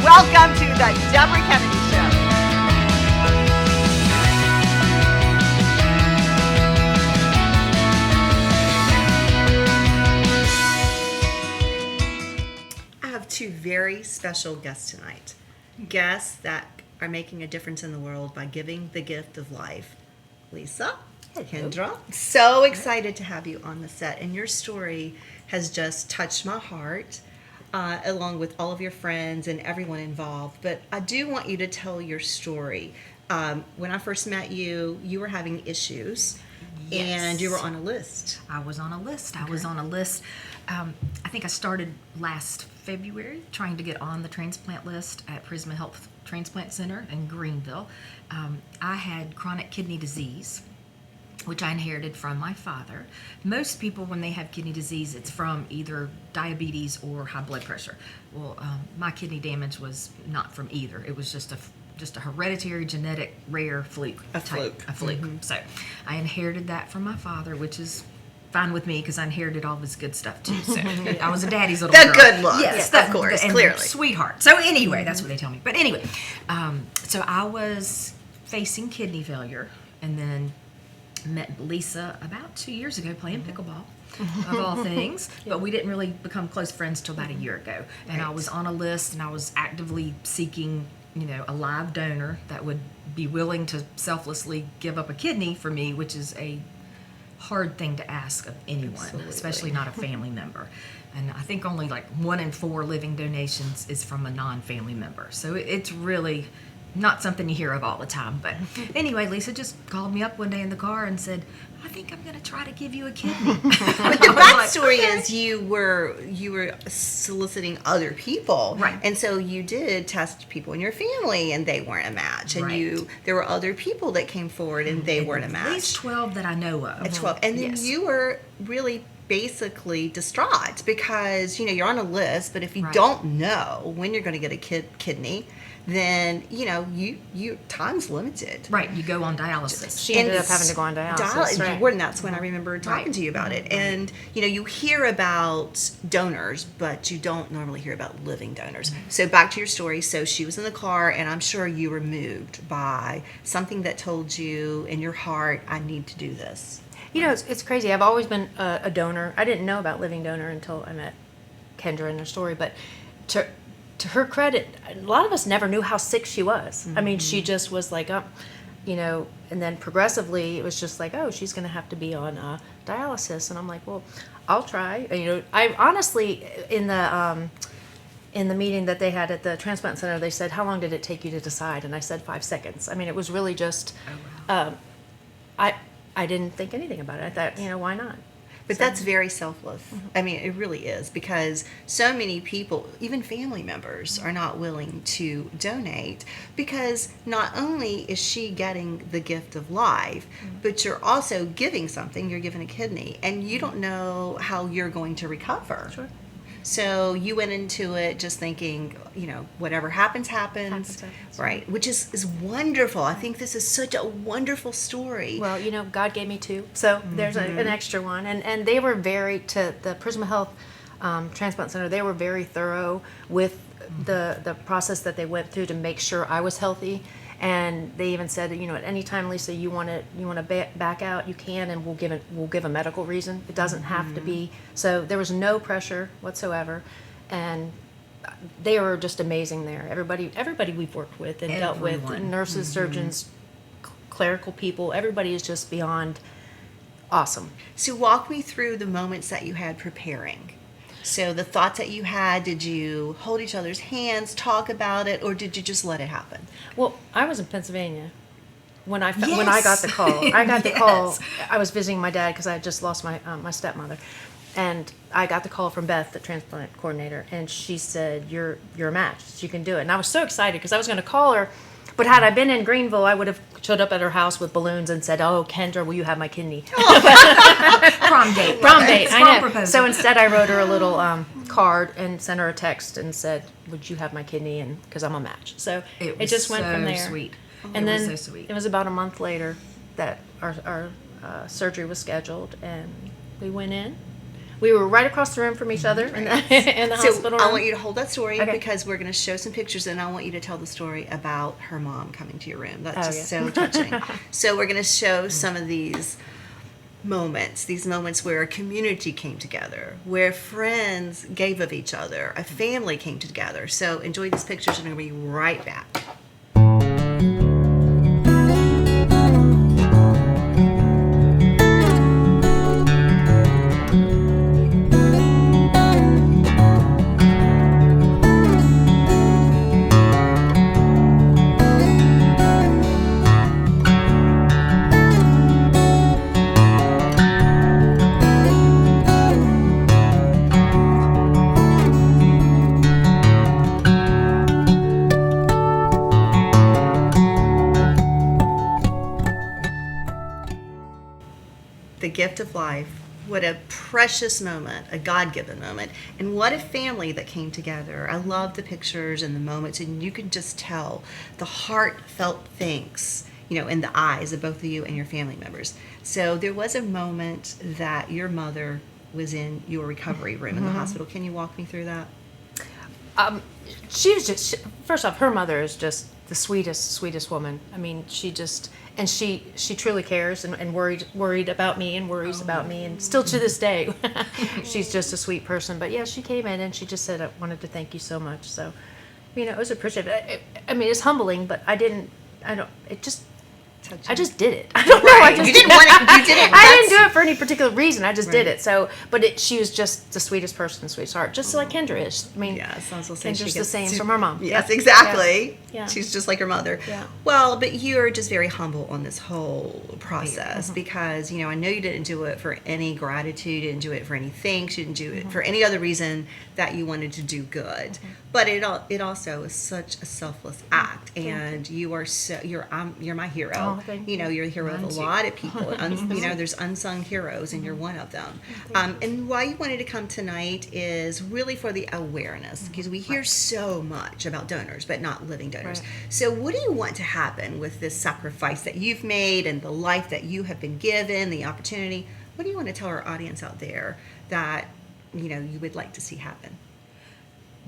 Welcome to the Deborah Kennedy Show. I have two very special guests tonight. Guests that are making a difference in the world by giving the gift of life. Lisa, hello. Kendra, so excited to have you on the set. And your story has just touched my heart. Along with all of your friends and everyone involved. But I do want you to tell your story. When I first met you, you were having issues. Yes. And you were on a list. I was on a list. I I think I started last February trying to get on the transplant list at Prisma Health Transplant Center in Greenville. I had chronic kidney disease, which I inherited from my father. Most people, when they have kidney disease, it's from either diabetes or high blood pressure. Well, my kidney damage was not from either. It was just a hereditary, genetic, rare fluke. A fluke. Mm-hmm. So I inherited that from my father, which is fine with me because I inherited all of his good stuff too. So I was a daddy's little girl. The good looks, yes, of course, and clearly. Sweetheart. So anyway, that's what they tell me. But anyway, so I was facing kidney failure, and then met Lisa about 2 years ago playing pickleball, of all things, but we didn't really become close friends till about a year ago. And I was on a list, and I was actively seeking, a live donor that would be willing to selflessly give up a kidney for me, which is a hard thing to ask of anyone, Absolutely. Especially not a family member. And I think only like 1 in 4 living donations is from a non-family member. So it's really not something you hear of all the time. But anyway, Lisa just called me up one day in the car and said, I think I'm going to try to give you a kidney. But the backstory is you were soliciting other people. Right. And so you did test people in your family and they weren't a match. And Right. there were other people that came forward and they weren't a match. At least 12 that I know of. At 12. And then Yes. you were really basically distraught because, you're on a list, but if you Right. don't know when you're going to get a kidney, then, you time's limited. Right, you go on dialysis. She ended up having to go on dialysis. Right. And that's when I remember talking Right. to you about it. And, you hear about donors, but you don't normally hear about living donors. So back to your story. So she was in the car, and I'm sure you were moved by something that told you in your heart, I need to do this. It's crazy. I've always been a donor. I didn't know about living donor until I met Kendra and her story. But to her credit, a lot of us never knew how sick she was. I mean, she just was like, and then progressively it was just like, oh, she's going to have to be on dialysis. And I'm like, well, I'll try. And, I honestly, in the meeting that they had at the transplant center, they said, how long did it take you to decide? And I said 5 seconds. I mean, it was really just, I didn't think anything about it. I thought, why not? But that's very selfless. I mean, it really is, because so many people, even family members, are not willing to donate because not only is she getting the gift of life, but you're also giving something. You're giving a kidney, and you don't know how you're going to recover. Sure. So you went into it just thinking, whatever happens. Right, which is wonderful. I think this is such a wonderful story. Well, God gave me 2, so there's an extra one. And they were to the Prisma Health Transplant Center, they were very thorough with the process that they went through to make sure I was healthy. And they even said, at any time, Lisa, you want to back out, you can, and we'll give a medical reason. It doesn't have to be. So there was no pressure whatsoever, and they were just amazing there. Everybody we've worked with and dealt with, nurses, surgeons, clerical people, everybody is just beyond awesome. So walk me through the moments that you had preparing. So the thoughts that you had, did you hold each other's hands, talk about it, or did you just let it happen? Well, I was in Pennsylvania, when I got the call. I got the Yes. call. I was visiting my dad because I had just lost my stepmother, and I got the call from Beth, the transplant coordinator, and she said, "You're a match. You can do it." And I was so excited because I was going to call her, but had I been in Greenville, I would have showed up at her house with balloons and said, "Oh, Kendra, will you have my kidney?" Prom date. Prom date. Prom I know. proposal. So instead, I wrote her a little card and sent her a text and said, "Would you have my kidney?" And because I'm a match, so It it was just went so from there. sweet. And It then was so sweet. it was about a month later that our surgery was scheduled, and we went in. We were right across the room from each other in the So hospital I room. want you to hold that story Okay. because we're going to show some pictures, and I want you to tell the story about her mom coming to your room. That's just yeah. so touching. So we're going to show some of these moments where a community came together, where friends gave of each other, a family came together. So enjoy these pictures, and I'm going to be right back. The gift of life. What a precious moment, a God-given moment. And what a family that came together. I love the pictures and the moments, and you can just tell the heartfelt things, in the eyes of both of you and your family members. So there was a moment that your mother was in your recovery room in the hospital. Can you walk me through that? She was just, first off, her mother is just the sweetest woman. I mean, she truly cares and worried about me and worries about me, and still to this day, she's just a sweet person. But yeah, she came in and she just said, "I wanted to thank you so much." So, it was appreciative. I mean, it's humbling, but I just did it. I don't know. Right. You didn't want it. You did it. I didn't do it for any particular reason. I just did it. So, but she was just the sweetest person, sweetest heart, just like Kendra is. I mean, Yes, I was gonna say she Kendra's the gets same to- from her mom. Yes, Yeah. exactly. Yeah. She's just like her mother. Yeah. Well, but you're just very humble on this whole process because, I know you didn't do it for any gratitude, you didn't do it for any thanks, you didn't do it for any other reason that you wanted to do good. But it also is such a selfless act, and you're my hero. Oh, thank you. You're the hero of a Mine too. lot of people. There's unsung heroes, and you're one of them. And why you wanted to come tonight is really for the awareness, because we hear so much about donors, but not living donors. Right. So what do you want to happen with this sacrifice that you've made and the life that you have been given, the opportunity? What do you want to tell our audience out there that, you would like to see happen?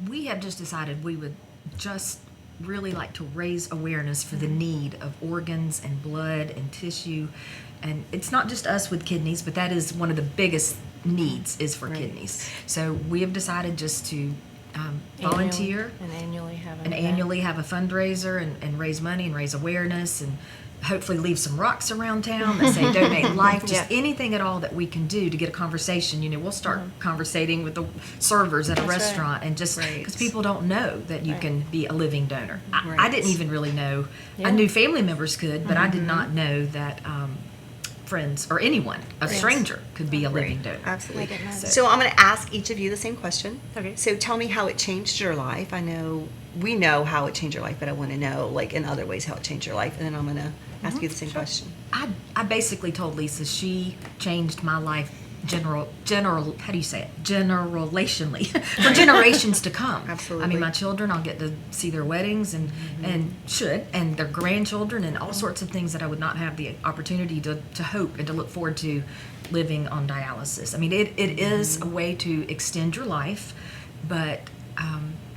We have just decided we would just really like to raise awareness for the need of organs and blood and tissue. And it's not just us with kidneys, but that is one of the biggest needs is for kidneys. So we have decided just to volunteer and annually have and annually have a fundraiser and raise money and raise awareness and hopefully leave some rocks around town that say donate life, just anything at all that we can do to get a conversation. We'll start conversating with the servers at a restaurant and just because people don't know that you can be a living donor. I didn't even really know. I knew family members could, but I did not know that friends or anyone, a stranger, could be a living donor. Absolutely. Make it nice. So I'm going to ask each of you the same question. Okay. So tell me how it changed your life. We know how it changed your life, but I want to know, like, in other ways, how it changed your life. And then I'm going to ask you the same question. I basically told Lisa she changed my life general how do you say it, generationally for generations to come. Absolutely. I mean, my children, I'll get to see their weddings and their grandchildren and all sorts of things that I would not have the opportunity to hope and to look forward to living on dialysis. I mean, it is a way to extend your life, but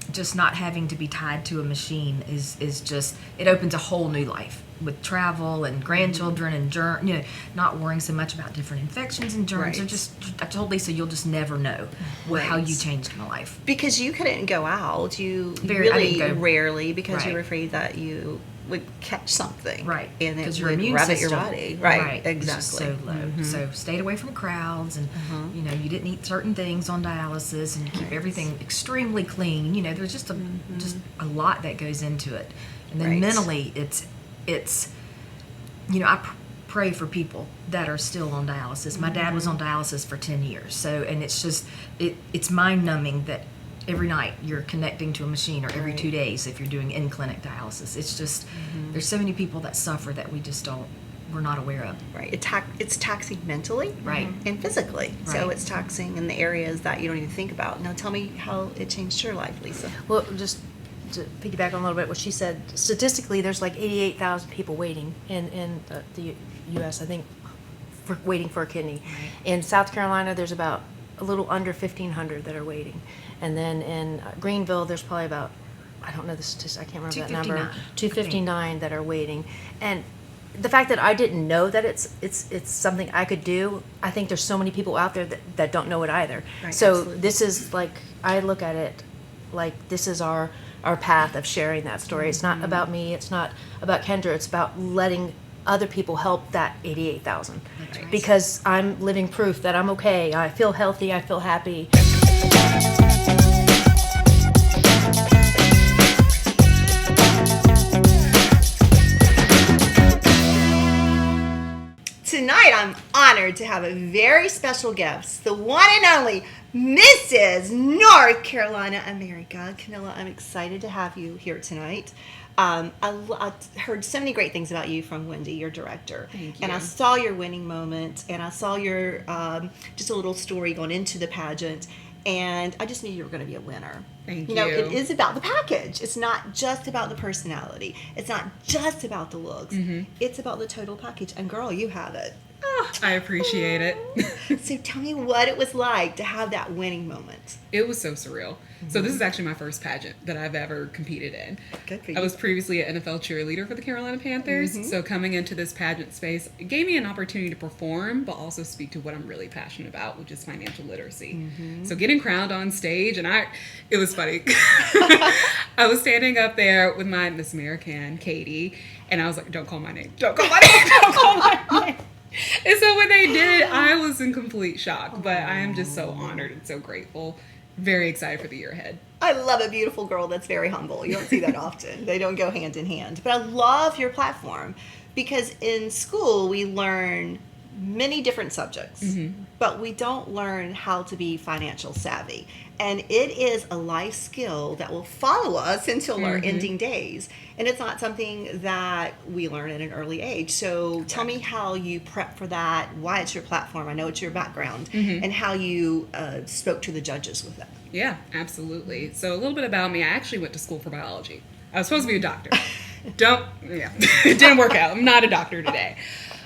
just not having to be tied to a machine is just, it opens a whole new life with travel and grandchildren and not worrying so much about different infections and germs. Right. I told Lisa, you'll just never know how you changed my life. Because you couldn't go out. You I really didn't go. rarely, because you Right. were afraid that you would catch something. Right. And it Because your would immune rabbit system, your body. Right. It's just Exactly. so low. So stayed away from crowds and, you didn't eat certain things on dialysis and keep everything extremely clean. There's just just a lot that goes into it. And then Right. mentally, it's I pray for people that are still on dialysis. My dad was on dialysis for 10 years. So, and it's just, it's mind numbing that every night you're connecting to a machine, or every 2 days if you're doing in-clinic dialysis. It's just, there's so many people that suffer that we're not aware of. Right. It's taxing mentally, Right. and physically. So Right. it's taxing in the areas that you don't even think about. Now tell me how it changed your life, Lisa. Well, just to piggyback on a little bit what she said, statistically, there's like 88,000 people waiting in the U.S., I think, for waiting for a kidney. Right. In South Carolina, there's about a little under 1,500 that are waiting. And then in Greenville, there's probably about, I don't know the statistic, I can't remember that number, 259 that are waiting. And the fact that I didn't know that it's something I could do, I think there's so many people out there that don't know it either. Right, so absolutely. this is like, I look at it like this is our path of sharing that story. It's not about me, it's not about Kendra, it's about letting other people help that 88,000. That's right. Because I'm living proof that I'm okay, I feel healthy, I feel happy. Tonight, I'm honored to have a very special guest, the one and only Mrs. North Carolina America. Camilla, I'm excited to have you here tonight. I heard so many great things about you from Wendy, your director. Thank you. And I saw your winning moment, and I saw your just a little story going into the pageant, and I just knew you were going to be a winner. Thank You know, you. it is about the package. It's not just about the personality. It's not just about the looks. It's about the total package. And girl, you have it. I appreciate it. So tell me what it was like to have that winning moment. It was so surreal. So this is actually my first pageant that I've ever competed in. Good for you. I was previously an NFL cheerleader for the Carolina Panthers. So coming into this pageant space, it gave me an opportunity to perform, but also speak to what I'm really passionate about, which is financial literacy. So getting crowned on stage, and it was funny. I was standing up there with my Miss American, Katie, and I was like, don't call my name. Don't call my name. Don't call my name. And so when they did, I was in complete shock. But I am just so honored and so grateful. Very excited for the year ahead. I love a beautiful girl that's very humble. You don't see that often. They don't go hand in hand. But I love your platform because in school we learn many different subjects, but we don't learn how to be financial savvy. And it is a life skill that will follow us until our ending days. And it's not something that we learn at an early age. So tell me how you prep for that, why it's your platform. I know it's your background, and how you spoke to the judges with that. Yeah, absolutely. So a little bit about me. I actually went to school for biology. I was supposed to be a doctor. It didn't work out. I'm not a doctor today.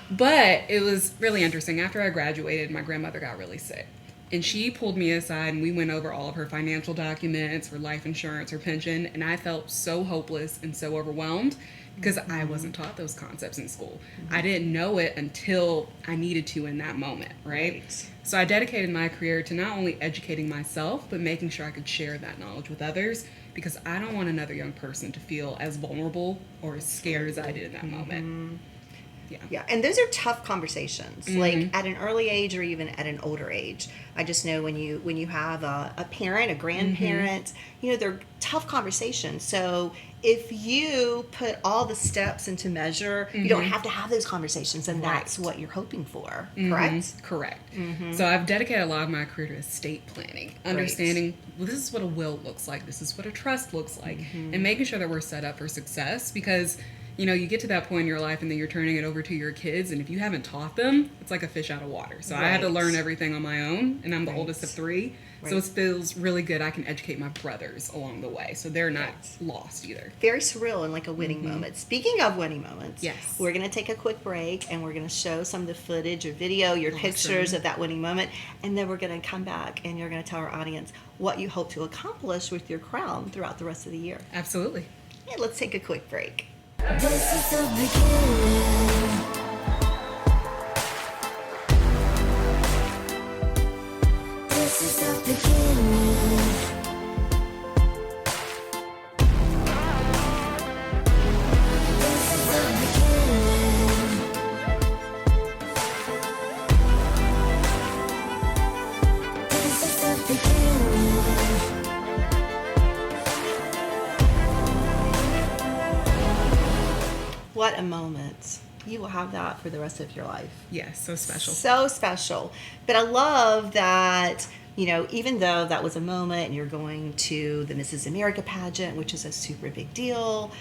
But it was really interesting. After I graduated, my grandmother got really sick. And she pulled me aside and we went over all of her financial documents, her life insurance, her pension. And I felt so hopeless and so overwhelmed because I wasn't taught those concepts in school. I didn't know it until I needed to in that moment, right? So I dedicated my career to not only educating myself, but making sure I could share that knowledge with others because I don't want another young person to feel as vulnerable or as scared as I did in that moment. Yeah, and those are tough conversations, like at an early age or even at an older age. I just know when you have a parent, a grandparent, you know, they're tough conversations. So if you put all the steps into measure, you don't have to have those conversations, and that's what you're hoping for, correct? Correct. So I've dedicated a lot of my career to estate planning, understanding, well, this is what a will looks like, this is what a trust looks like, and making sure that we're set up for success because you know, you get to that point in your life and then you're turning it over to your kids, and if you haven't taught them, it's like a fish out of water. So I had to learn everything on my own, and I'm the oldest of three. So it feels really good. I can educate my brothers along the way, so they're not lost either. Very surreal and like a winning moment. Speaking of winning moments, Yes. we're going to take a quick break, and we're going to show some of the footage or video, your pictures of that winning moment, and then we're going to come back and you're going to tell our audience what you hope to accomplish with your crown throughout the rest of the year. Absolutely. Yeah, let's take a quick break. This is the beginning. This is the beginning. This is the beginning. This is the beginning. What a moment you will have that for the rest of your life. Yes, so special. So special. But I love that, you know, even though that was a moment and you're going to the Mrs. America pageant, which is a super big deal,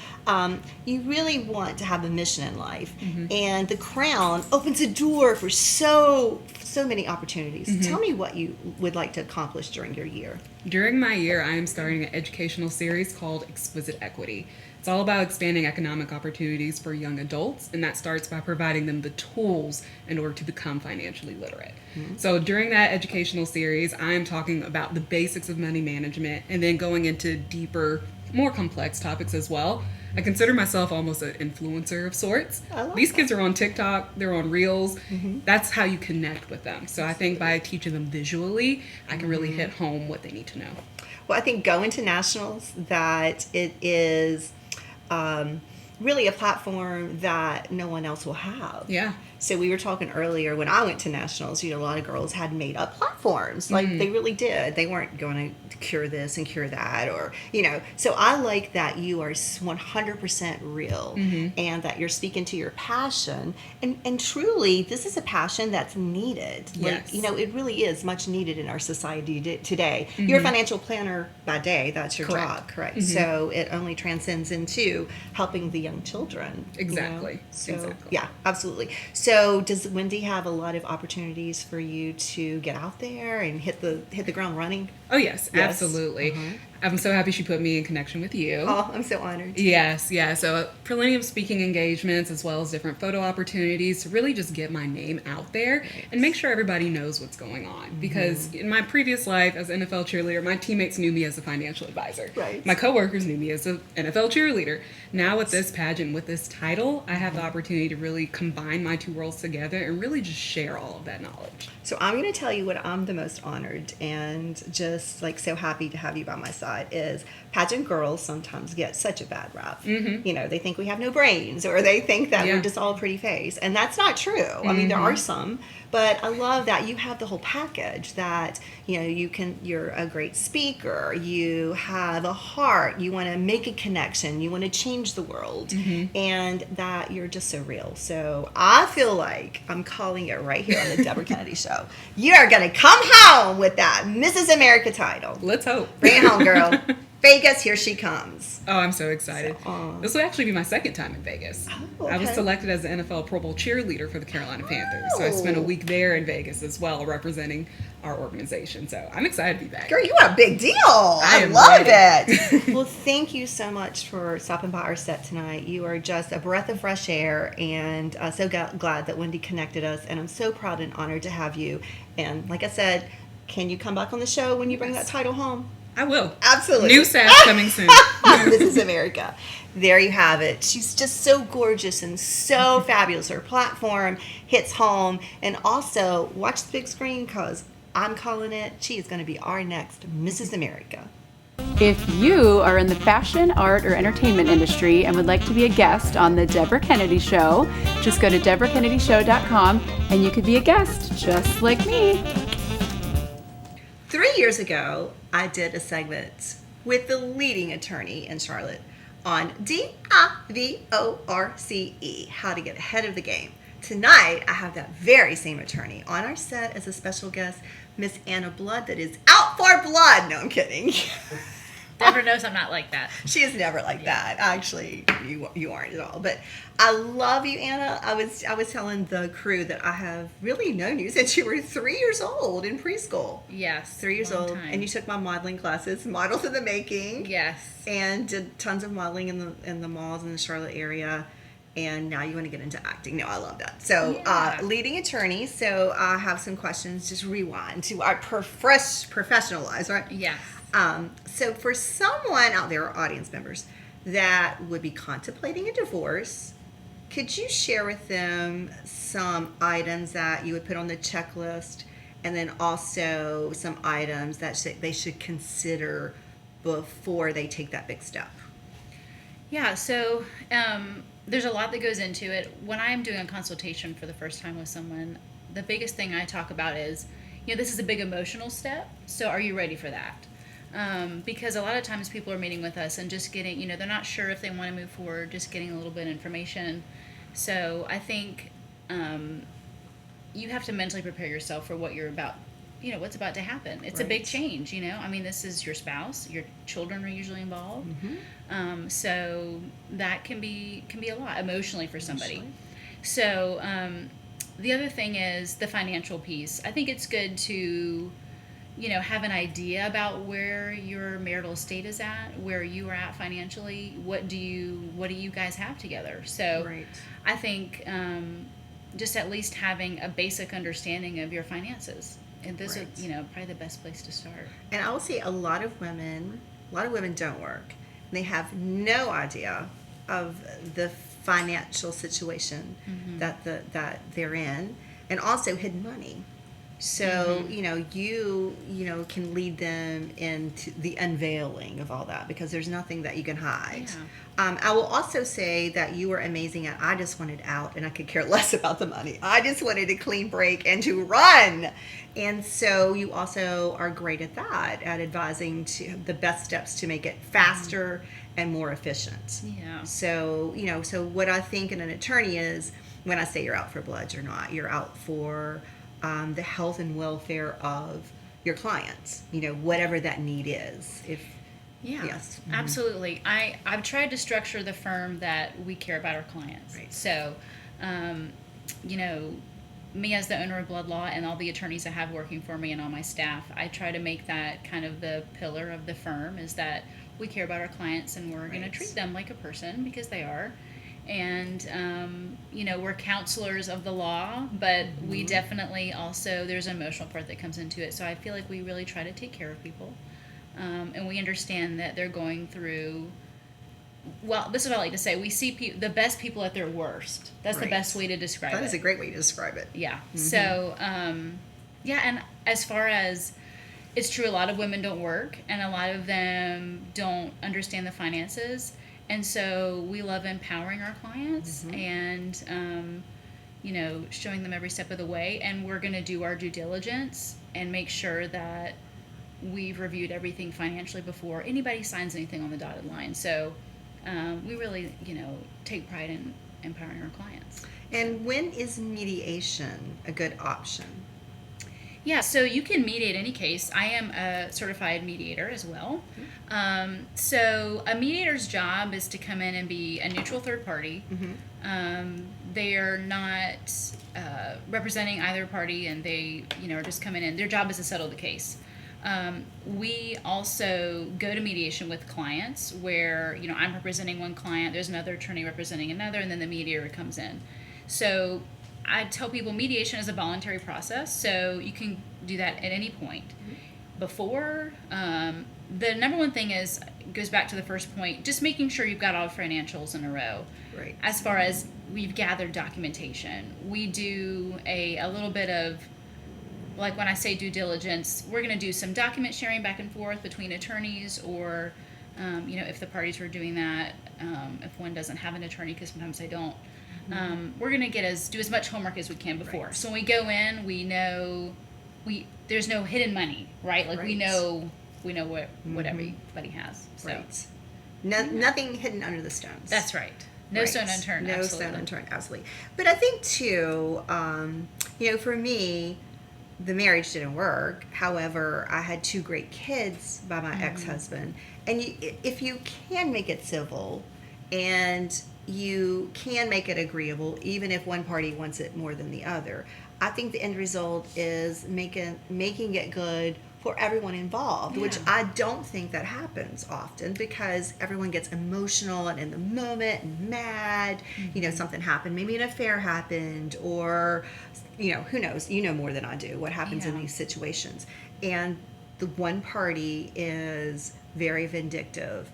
you really want to have a mission in life. And the crown opens a door for so many opportunities. Tell me what you would like to accomplish during your year. During my year, I am starting an educational series called Exquisite Equity. It's all about expanding economic opportunities for young adults, and that starts by providing them the tools in order to become financially literate. So during that educational series, I am talking about the basics of money management and then going into deeper, more complex topics as well. I consider myself almost an influencer of sorts. These kids are on TikTok, they're on Reels. That's how you connect with them. So I think by teaching them visually, I can really hit home what they need to know. Well, I think going to nationals, that it is really a platform that no one else will have. Yeah. So we were talking earlier when I went to nationals, you know, a lot of girls had made up platforms. Like they really did. They weren't going to cure this and cure that, or, you know. So I like that you are 100% real and that you're speaking to your passion. And truly, this is a passion that's needed. Like, Yes. you know, it really is much needed in our society today. You're a financial planner by day. That's your Correct. job, correct? So it only transcends into helping the young children. you know? Exactly. So, Exactly. yeah, absolutely. So does Wendy have a lot of opportunities for you to get out there and hit the ground running? Oh, yes, Yes. absolutely. I'm so happy she put me in connection with you. Oh, I'm so honored. Yes, yeah. So plenty of speaking engagements as well as different photo opportunities to really just get my name out there and make sure everybody knows what's going on. Because in my previous life as an NFL cheerleader, my teammates knew me as a financial advisor. Right. My coworkers knew me as an NFL cheerleader. Now with this pageant, with this title, I have the opportunity to really combine my two worlds together and really just share all of that knowledge. So I'm going to tell you what I'm the most honored and just like so happy to have you by my side is pageant girls sometimes get such a bad rap. You know, they think we have no brains, or they think that we're just all pretty face, and that's not true. I mean, there are some, but I love that you have the whole package. That, you know, you're a great speaker, you have a heart, you want to make a connection, you want to change the world, and that you're just so real. So I feel like I'm calling it right here on the Deborah Kennedy Show. You are going to come home with that Mrs. America title. Let's hope. Bring it home, girl. Vegas, here she comes. Oh, I'm so excited. This will actually be my second time in Vegas. Oh, I was okay. selected as the NFL Pro Bowl cheerleader for the Carolina Panthers. So I spent a week there in Vegas as well, representing our organization. So I'm excited to be back. Girl, you are a big deal. I am love ready. it. Well, thank you so much for stopping by our set tonight. You are just a breath of fresh air, and so glad that Wendy connected us. And I'm so proud and honored to have you. And like I said, can you come back on the show when you bring that title home? I will. Absolutely. New staff coming soon. Mrs. America. There you have it. She's just so gorgeous and so fabulous. Her platform hits home. And also, watch the big screen because I'm calling it. She is going to be our next Mrs. America. If you are in the fashion, art, or entertainment industry and would like to be a guest on the Deborah Kennedy Show, just go to DeborahKennedyShow.com and you could be a guest just like me. 3 years ago, I did a segment with the leading attorney in Charlotte on DIVORCE, how to get ahead of the game. Tonight, I have that very same attorney on our set as a special guest, Miss Anna Blood, that is out for blood. No, I'm kidding. Deborah knows I'm not like that. She is never like that. Actually, you aren't at all. But I love you, Anna. I was telling the crew that I have really known you since you were 3 years old in preschool. Yes. 3 years long old, time. and you took my modeling classes, Models in the Making. Yes. And did tons of modeling in the malls in the Charlotte area. And now you want to get into acting. No, I love that. So, Yeah. leading attorney. So I have some questions. Just rewind to our professional lives, right? Yes. So for someone out there, audience members, that would be contemplating a divorce, could you share with them some items that you would put on the checklist, and then also some items that they should consider before they take that big step? Yeah, so there's a lot that goes into it. When I'm doing a consultation for the first time with someone, the biggest thing I talk about is, this is a big emotional step, so are you ready for that? Because a lot of times people are meeting with us and just getting, they're not sure if they want to move forward, just getting a little bit of information. So I think you have to mentally prepare yourself for what you're about, what's about to happen. It's a big Right. change, I mean, this is your spouse, your children are usually involved. So that can be a lot emotionally for somebody. Emotionally. So the other thing is the financial piece. I think it's good to, have an idea about where your marital estate is at, where you are at financially. What do you guys have together? So Right. I think just at least having a basic understanding of your finances. And those Right. are, probably the best place to start. And I will say a lot of women don't work. They have no idea of the financial situation that they're in, and also hidden money. So you can lead them into the unveiling of all that, because there's nothing that you can hide. I will also say that you were amazing at, I just wanted out and I could care less about the money. I just wanted a clean break and to run. And so you also are great at that, at advising to the best steps to make it faster and more efficient. Yeah. So, so what I think in an attorney is, when I say you're out for blood or not, you're out for the health and welfare of your clients, whatever that need is. Yeah, Yes. absolutely. I've tried to structure the firm that we care about our clients. Right. So, me as the owner of Blood Law and all the attorneys I have working for me and all my staff, I try to make that kind of the pillar of the firm, is that we care about our clients and we're going to Right. treat them like a person, because they are. And, we're counselors of the law, but we definitely also, there's an emotional part that comes into it. So I feel like we really try to take care of people. And we understand that they're going through, well, this is what I like to say, we see the best people at their worst. That's the Right. best way to describe it. That is a great way to describe it. Yeah. So, and as far as, it's true, a lot of women don't work, and a lot of them don't understand the finances. And so we love empowering our clients and, showing them every step of the way. And we're going to do our due diligence and make sure that we've reviewed everything financially before anybody signs anything on the dotted line. So we really, take pride in empowering our clients. And when is mediation a good option? Yeah, so you can mediate any case. I am a certified mediator as well. So a mediator's job is to come in and be a neutral third party. They are not representing either party, and they, are just coming in. Their job is to settle the case. We also go to mediation with clients where, I'm representing one client, there's another attorney representing another, and then the mediator comes in. So I tell people mediation is a voluntary process, so you can do that at any point. Before, the number one thing goes back to the first point, just making sure you've got all financials in a row. Right. As far as we've gathered documentation, we do a little bit of, like when I say due diligence, we're going to do some document sharing back and forth between attorneys, or, if the parties were doing that, if one doesn't have an attorney, because sometimes they don't. We're going to do as much homework as we can before. Right. So when we go in, we know there's no hidden money, right? Like we Right. know what everybody has. So Right. Nothing hidden under the stones. that's right. No Right. stone unturned. No absolutely. stone unturned, absolutely. But I think too, for me, the marriage didn't work. However, I had 2 great kids by my ex-husband, and if you can make it civil, and you can make it agreeable, even if one party wants it more than the other, I think the end result is making it good for everyone involved, which I don't think that happens often, because everyone gets emotional and in the moment and mad. Something happened, maybe an affair happened, or who knows, more than I do what happens in Yeah. these situations, and the one party is very vindictive,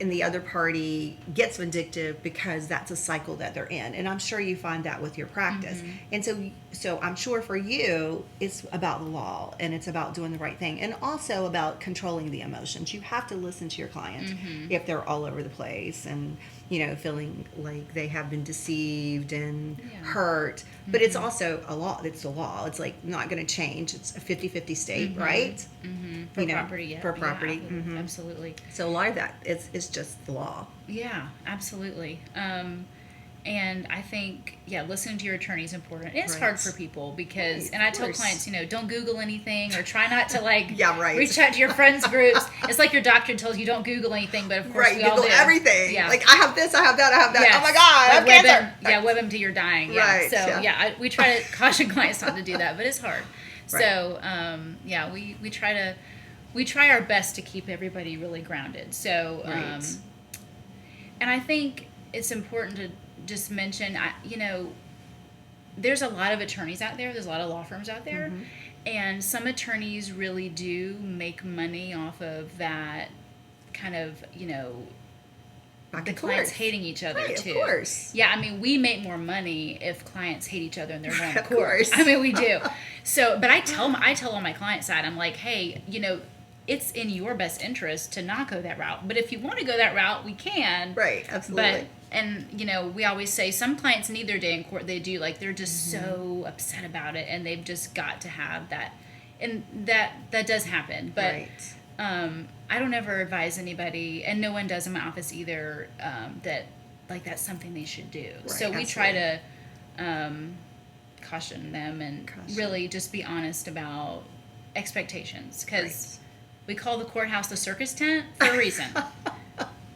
and the other party gets vindictive because that's a cycle that they're in. And I'm sure you find that with your practice. And so I'm sure for you, it's about the law, and it's about doing the right thing, and also about controlling the emotions. You have to listen to your client if they're all over the place and, feeling like they have been deceived and hurt. But it's also a law. It's the law. It's like not going to change. It's a 50-50 state, right? For property, yeah. For property. Yeah, absolutely. So a lot of that is just the law. Yeah, absolutely. And I think, listening to your attorney is important. It's Right. hard for people because, Right, and I of tell course. clients, don't Google anything or try not to like Yeah, right. reach out to your friends groups. It's like your doctor tells you don't Google anything, but of course Right, we all Google do. everything. Yeah. Like, I have this, I have that, I have that. Yes. Oh my God, I have Like cancer. WebM to you're dying. Yeah. Right, So yeah. we try to caution clients not to do that, but it's hard. Right. So we try our best to keep everybody really grounded. So Right. and I think it's important to just mention, there's a lot of attorneys out there. There's a lot of law firms out there, Mm-hmm. and some attorneys really do make money off of that kind of Back the and clients forth. hating each other Right, too. of course. Yeah, I mean, we make more money if clients hate each other and they're going to Of court. course. I mean, we do. So, but I tell on my client side, I'm like, hey, it's in your best interest to not go that route. But if you want to go that route, we can. Right, absolutely. But we always say some clients need their day in court. They do, like, they're just Mm-hmm. so upset about it, and they've just got to have that, and that does happen. But Right. I don't ever advise anybody, and no one does in my office either, that like that's something they should do. Right, So we absolutely. try to caution them and Caution. really just be honest about expectations, because we call the courthouse the circus tent for a reason.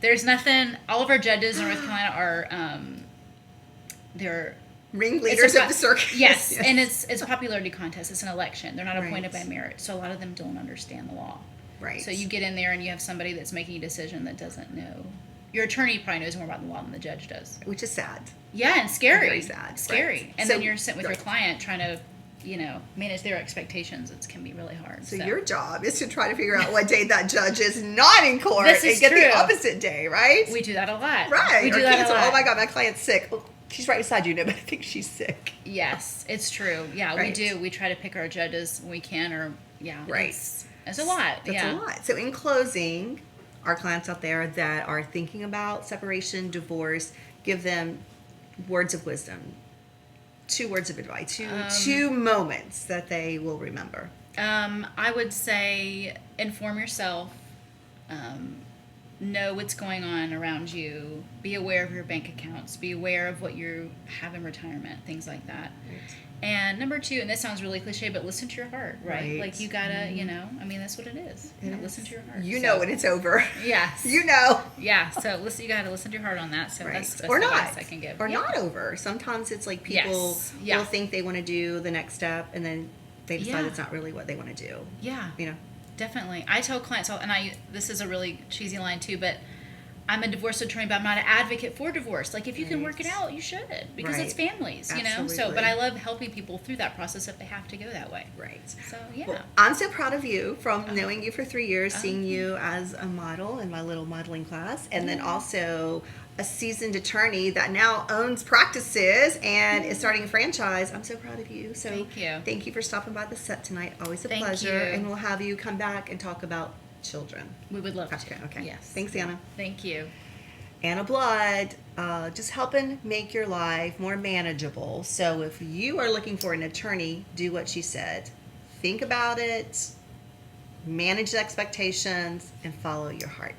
There's nothing. All of our judges in North Carolina are they're Ringleaders a- of the circus. Yes, and it's a popularity contest. It's an election. They're not appointed Right. by merit, so a lot of them don't understand the law. Right. So you get in there and you have somebody that's making a decision that doesn't know. Your attorney probably knows more about the law than the judge does. Which is sad. Yeah, and scary. Very sad, Scary. right. And So- then you're sitting with right. your client trying to, manage their expectations. It can be really hard. So your job is to try to figure out what day that judge is not in court This and is get true. the opposite day, right? We do that a lot. Right. We do or that cancel. a lot. Oh my God, my client's sick. Oh, she's right beside you. No, but I think she's sick. Yes, it's true. Yeah, we Right. do. We try to pick our judges when we can, or Right. It's a lot. That's yeah. a lot. So in closing, our clients out there that are thinking about separation, divorce, give them words of wisdom. 2 words of advice. Two moments that they will remember. I would say inform yourself. Know what's going on around you. Be aware of your bank accounts. Be aware of what you have in retirement. Things like that. And number 2, and this sounds really cliche, but listen to your heart, right? Right. Like you gotta, I mean, that's what it is. Listen to your heart. You So- know when it's over. Yes. You know. Yeah. So you gotta listen to your heart on that. So Right. that's Or the not. advice I can give. Or Yeah. not over. Sometimes it's like people Yes. Yeah. will think they want to do the next step and then they decide Yeah. it's not really what they want to do. Yeah. You know? Definitely. I tell clients, this is a really cheesy line too, but I'm a divorce attorney, but I'm not an advocate for divorce. Like, if you can work it out, you should, because it's Right. families, So, Absolutely. but I love helping people through that process if they have to go that way. Right. So, yeah. Well, I'm so proud of you from knowing you for 3 years, seeing you as a model in my little modeling class, and then also a seasoned attorney that now owns practices and is starting a franchise. I'm so proud of you. So Thank you. Thank you for stopping by the set tonight. Always a Thank pleasure. you. And we'll have you come back and talk about children. We would love Okay. to. Okay. Yes. Thanks, Anna. Thank you. Anna Blood, just helping make your life more manageable. So if you are looking for an attorney, do what she said. Think about it, manage the expectations, and follow your heart.